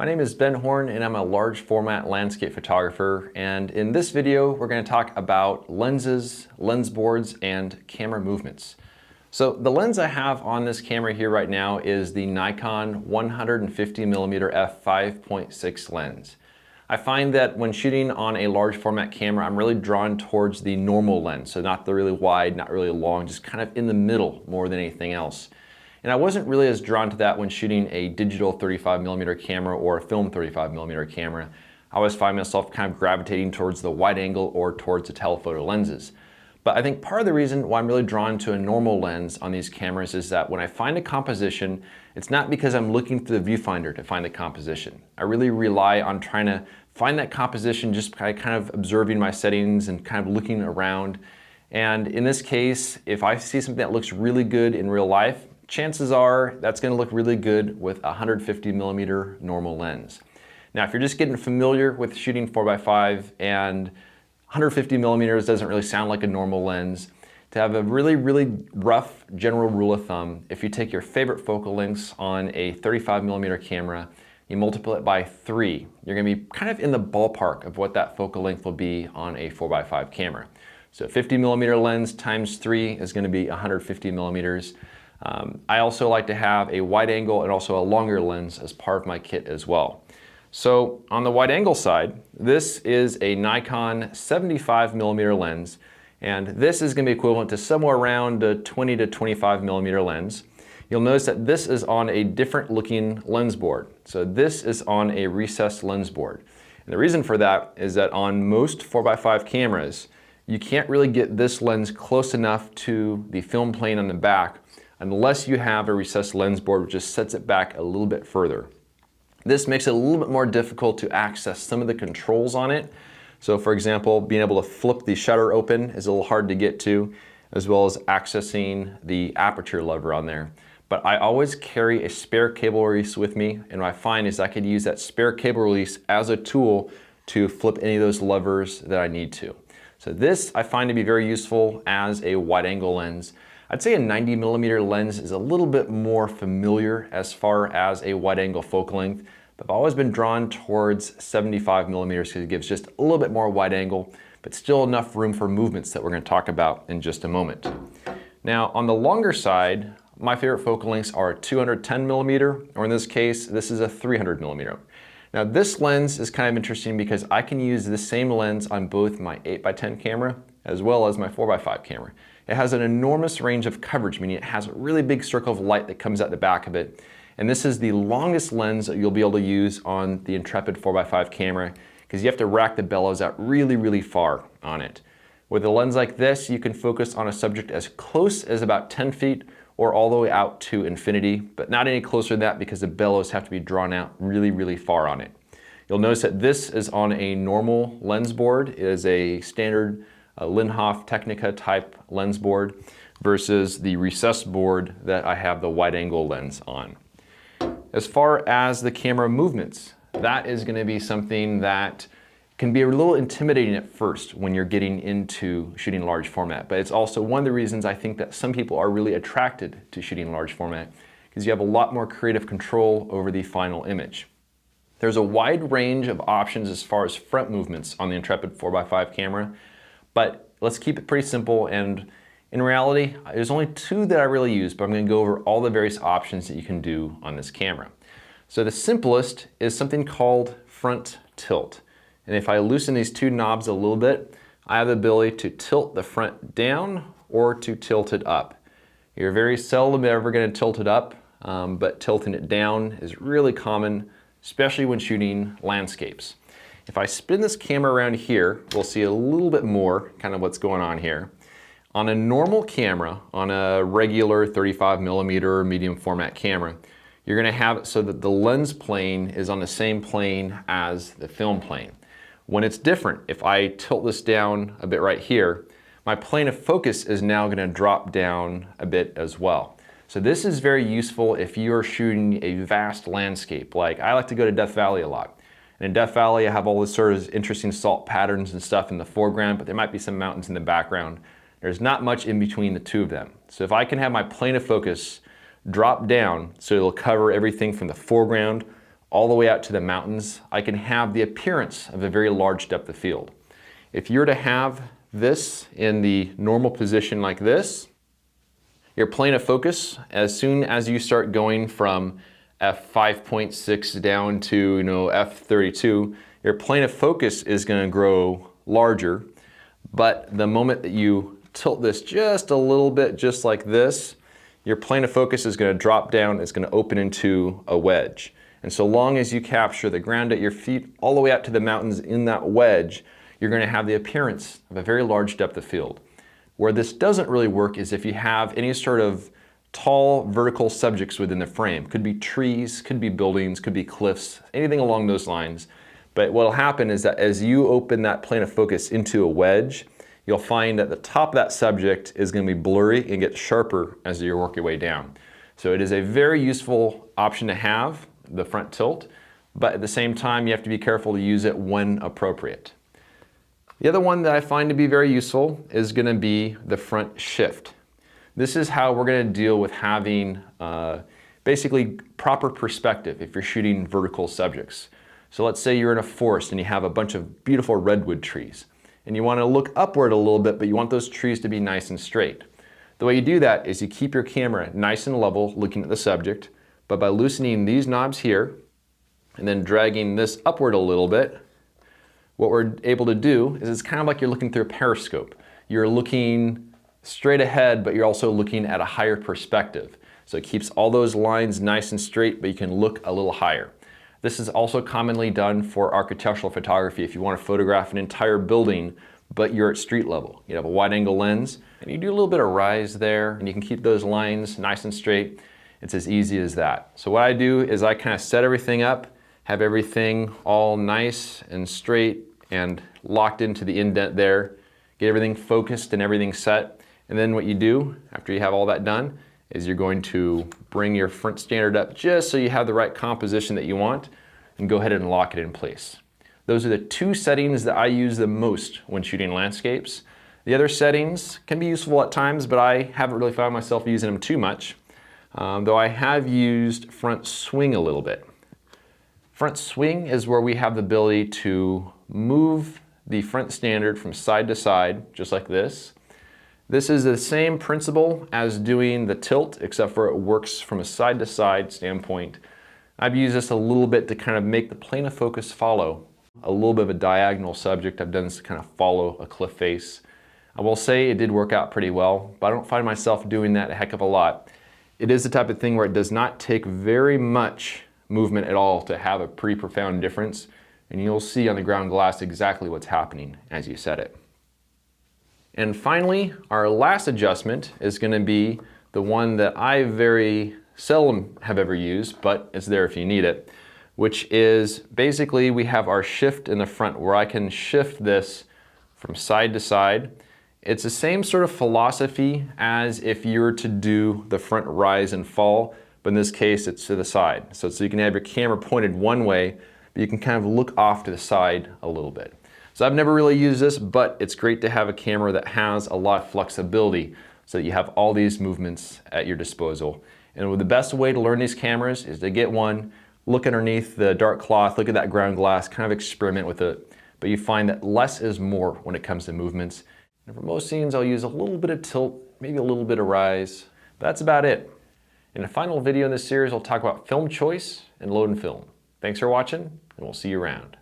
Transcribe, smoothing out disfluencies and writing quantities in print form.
My name is Ben Horne and I'm a large format landscape photographer, and in this video we're going to talk about lenses, lens boards, and camera movements. So the lens I have on this camera here right now is the Nikon 150mm f5.6 lens. I find that when shooting on a large format camera, I'm really drawn towards the normal lens, so not the really wide, not really long, just kind of in the middle more than anything else. And I wasn't really as drawn to that when shooting a digital 35mm camera or a film 35mm camera. I always find myself kind of gravitating towards the wide angle or towards the telephoto lenses. But I think part of the reason why I'm really drawn to a normal lens on these cameras is that when I find a composition, it's not because I'm looking through the viewfinder to find the composition. I really rely on trying to find that composition just by kind of observing my settings and kind of looking around. And in this case, if I see something that looks really good in real life, chances are that's going to look really good with a 150mm normal lens. Now, if you're just getting familiar with shooting 4x5 and 150mm doesn't really sound like a normal lens, to have a really rough general rule of thumb, if you take your favorite focal lengths on a 35mm camera, you multiply it by 3, you're going to be kind of in the ballpark of what that focal length will be on a 4x5 camera. So 50mm lens times 3 is going to be 150mm. I also like to have a wide angle and also a longer lens as part of my kit as well. So on the wide angle side, this is a Nikon 75mm lens, and this is going to be equivalent to somewhere around a 20 to 25mm lens. You'll notice that this is on a different looking lens board. So this is on a recessed lens board. And the reason for that is that on most 4x5 cameras, you can't really get this lens close enough to the film plane on the back unless you have a recessed lens board which just sets it back a little bit further. This makes it a little bit more difficult to access some of the controls on it. So for example, being able to flip the shutter open is a little hard to get to, as well as accessing the aperture lever on there. But I always carry a spare cable release with me, and what I find is I could use that spare cable release as a tool to flip any of those levers that I need to. So this I find to be very useful as a wide angle lens. I'd say a 90mm lens is a little bit more familiar as far as a wide angle focal length, but I've always been drawn towards 75mm because it gives just a little bit more wide angle, but still enough room for movements that we're going to talk about in just a moment. Now on the longer side, my favorite focal lengths are 210mm, or in this case, this is a 300mm. Now this lens is kind of interesting because I can use the same lens on both my 8x10 camera as well as my 4x5 camera. It has an enormous range of coverage, meaning it has a really big circle of light that comes out the back of it. And this is the longest lens that you'll be able to use on the Intrepid 4x5 camera because you have to rack the bellows out really far on it. With a lens like this, you can focus on a subject as close as about 10 feet or all the way out to infinity, but not any closer than that because the bellows have to be drawn out really far on it. You'll notice that this is on a normal lens board. It is a standard Linhof Technica type lens board versus the recessed board that I have the wide angle lens on. As far as the camera movements, that is going to be something that can be a little intimidating at first when you're getting into shooting large format, but it's also one of the reasons I think that some people are really attracted to shooting large format because you have a lot more creative control over the final image. There's a wide range of options as far as front movements on the Intrepid 4x5 camera, but let's keep it pretty simple, and in reality, there's only 2 that I really use, but I'm going to go over all the various options that you can do on this camera. So the simplest is something called front tilt. And if I loosen these 2 knobs a little bit, I have the ability to tilt the front down or to tilt it up. You're very seldom ever going to tilt it up, but tilting it down is really common, especially when shooting landscapes. If I spin this camera around here, we'll see a little bit more kind of what's going on here. On a normal camera, on a regular 35mm medium format camera, you're going to have it so that the lens plane is on the same plane as the film plane. When it's different, if I tilt this down a bit right here, my plane of focus is now going to drop down a bit as well. So this is very useful if you're shooting a vast landscape. Like I like to go to Death Valley a lot. And in Death Valley, I have all this sort of interesting salt patterns and stuff in the foreground, but there might be some mountains in the background. There's not much in between the 2 of them. So if I can have my plane of focus drop down so it'll cover everything from the foreground all the way out to the mountains, I can have the appearance of a very large depth of field. If you're to have this in the normal position like this, your plane of focus, as soon as you start going from f5.6 down to f32, your plane of focus is going to grow larger. But the moment that you tilt this just a little bit, just like this, your plane of focus is going to drop down, it's going to open into a wedge. And so long as you capture the ground at your feet all the way out to the mountains in that wedge, you're going to have the appearance of a very large depth of field. Where this doesn't really work is if you have any sort of tall vertical subjects within the frame. Could be trees, could be buildings, could be cliffs, anything along those lines. But what will happen is that as you open that plane of focus into a wedge, you'll find that the top of that subject is going to be blurry and get sharper as you work your way down. So it is a very useful option to have, the front tilt, but at the same time you have to be careful to use it when appropriate. The other one that I find to be very useful is going to be the front shift. This is how we're going to deal with having basically proper perspective if you're shooting vertical subjects. So let's say you're in a forest and you have a bunch of beautiful redwood trees and you want to look upward a little bit, but you want those trees to be nice and straight. The way you do that is you keep your camera nice and level looking at the subject, but by loosening these knobs here and then dragging this upward a little bit, what we're able to do is it's kind of like you're looking through a periscope. You're looking straight ahead, but you're also looking at a higher perspective. So it keeps all those lines nice and straight, but you can look a little higher. This is also commonly done for architectural photography. If you want to photograph an entire building, but you're at street level. You have a wide angle lens, and you do a little bit of rise there, and you can keep those lines nice and straight. It's as easy as that. So what I do is I kind of set everything up, have everything all nice and straight and locked into the indent there, get everything focused and everything set. And then what you do after you have all that done is you're going to bring your front standard up just so you have the right composition that you want and go ahead and lock it in place. Those are the two settings that I use the most when shooting landscapes. The other settings can be useful at times, but I haven't really found myself using them too much, though I have used front swing a little bit. Front swing is where we have the ability to move the front standard from side to side, just like this. This is the same principle as doing the tilt, except for it works from a side to side standpoint. I've used this a little bit to kind of make the plane of focus follow a little bit of a diagonal subject. I've done this to kind of follow a cliff face. I will say it did work out pretty well, but I don't find myself doing that a heck of a lot. It is the type of thing where it does not take very much movement at all to have a pretty profound difference, and you'll see on the ground glass exactly what's happening as you set it. And finally, our last adjustment is going to be the one that I very seldom have ever used, but it's there if you need it, which is basically we have our shift in the front where I can shift this from side to side. It's the same sort of philosophy as if you were to do the front rise and fall, but in this case it's to the side. So you can have your camera pointed one way, but you can kind of look off to the side a little bit. So I've never really used this, but it's great to have a camera that has a lot of flexibility so that you have all these movements at your disposal. And the best way to learn these cameras is to get one, look underneath the dark cloth, look at that ground glass, kind of experiment with it. But you find that less is more when it comes to movements. And for most scenes, I'll use a little bit of tilt, maybe a little bit of rise. But that's about it. In the final video in this series, I'll talk about film choice and load and film. Thanks for watching, and we'll see you around.